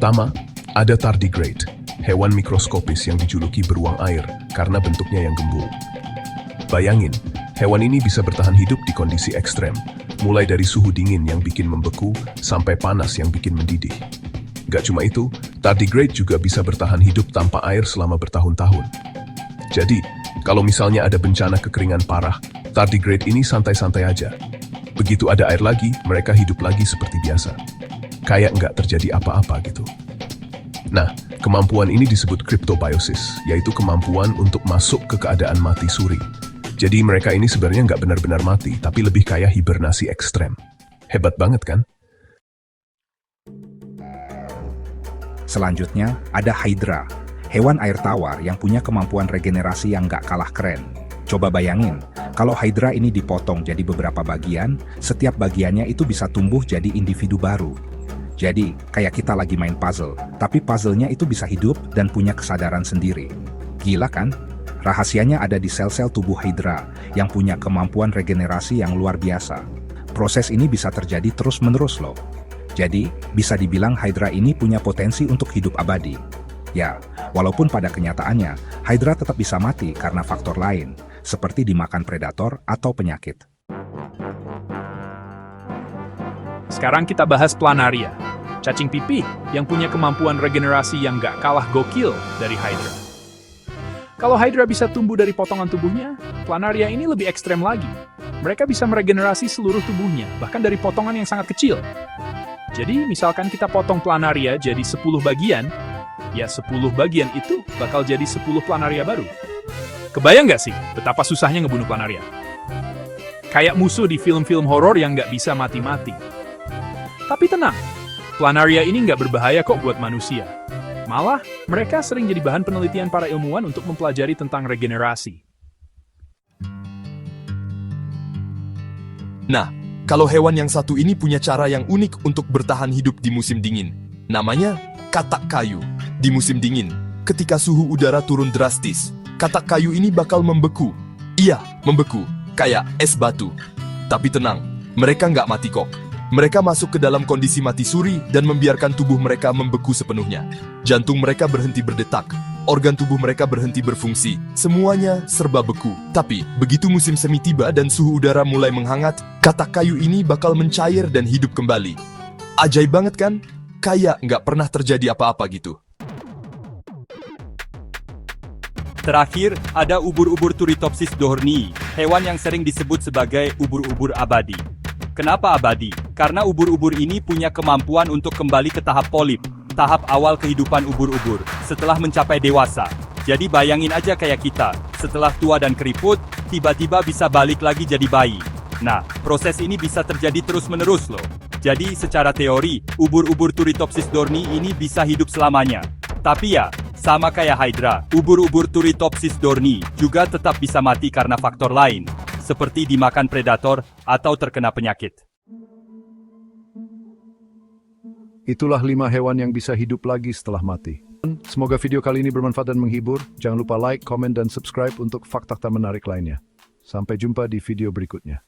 Pertama, ada tardigrade, hewan mikroskopis yang dijuluki beruang air karena bentuknya yang gembul. Bayangin, hewan ini bisa bertahan hidup di kondisi ekstrem, mulai dari suhu dingin yang bikin membeku sampai panas yang bikin mendidih. Gak cuma itu, tardigrade juga bisa bertahan hidup tanpa air selama bertahun-tahun. Jadi, kalau misalnya ada bencana kekeringan parah, tardigrade ini santai-santai aja. Begitu ada air lagi, mereka hidup lagi seperti biasa. Kayak nggak terjadi apa-apa gitu. Nah, kemampuan ini disebut cryptobiosis, yaitu kemampuan untuk masuk ke keadaan mati suri. Jadi mereka ini sebenarnya nggak benar-benar mati, tapi lebih kayak hibernasi ekstrem. Hebat banget kan? Selanjutnya, ada Hydra, hewan air tawar yang punya kemampuan regenerasi yang nggak kalah keren. Coba bayangin, kalau Hydra ini dipotong jadi beberapa bagian, setiap bagiannya itu bisa tumbuh jadi individu baru. Jadi, kayak kita lagi main puzzle, tapi puzzle-nya itu bisa hidup dan punya kesadaran sendiri. Gila kan? Rahasianya ada di sel-sel tubuh Hydra yang punya kemampuan regenerasi yang luar biasa. Proses ini bisa terjadi terus-menerus loh. Jadi, bisa dibilang Hydra ini punya potensi untuk hidup abadi. Ya, walaupun pada kenyataannya, Hydra tetap bisa mati karena faktor lain, seperti dimakan predator atau penyakit. Sekarang kita bahas Planaria, cacing pipih yang punya kemampuan regenerasi yang gak kalah gokil dari Hydra. Kalau Hydra bisa tumbuh dari potongan tubuhnya, Planaria ini lebih ekstrem lagi. Mereka bisa meregenerasi seluruh tubuhnya, bahkan dari potongan yang sangat kecil. Jadi, misalkan kita potong Planaria jadi 10 bagian, ya 10 bagian itu bakal jadi 10 Planaria baru. Kebayang nggak sih betapa susahnya ngebunuh Planaria? Kayak musuh di film-film horor yang nggak bisa mati-mati. Tapi tenang, Planaria ini nggak berbahaya kok buat manusia. Malah, mereka sering jadi bahan penelitian para ilmuwan untuk mempelajari tentang regenerasi. Nah, kalau hewan yang satu ini punya cara yang unik untuk bertahan hidup di musim dingin. Namanya katak kayu. Di musim dingin, ketika suhu udara turun drastis, katak kayu ini bakal membeku. Iya, membeku, kayak es batu. Tapi tenang, mereka nggak mati kok. Mereka masuk ke dalam kondisi mati suri dan membiarkan tubuh mereka membeku sepenuhnya. Jantung mereka berhenti berdetak, organ tubuh mereka berhenti berfungsi, semuanya serba beku. Tapi, begitu musim semi tiba dan suhu udara mulai menghangat, katak kayu ini bakal mencair dan hidup kembali. Ajaib banget kan? Kayak nggak pernah terjadi apa-apa gitu. Terakhir, ada ubur-ubur Turritopsis dohrnii, hewan yang sering disebut sebagai ubur-ubur abadi. Kenapa abadi? Karena ubur-ubur ini punya kemampuan untuk kembali ke tahap polip, tahap awal kehidupan ubur-ubur, setelah mencapai dewasa. Jadi bayangin aja kayak kita, setelah tua dan keriput, tiba-tiba bisa balik lagi jadi bayi. Nah, proses ini bisa terjadi terus-menerus loh. Jadi secara teori, ubur-ubur Turritopsis dohrnii ini bisa hidup selamanya. Tapi ya, sama kayak Hydra, ubur-ubur Turritopsis dohrnii juga tetap bisa mati karena faktor lain, seperti dimakan predator atau terkena penyakit. Itulah 5 hewan yang bisa hidup lagi setelah mati. Semoga video kali ini bermanfaat dan menghibur. Jangan lupa like, komen, dan subscribe untuk fakta menarik lainnya. Sampai jumpa di video berikutnya.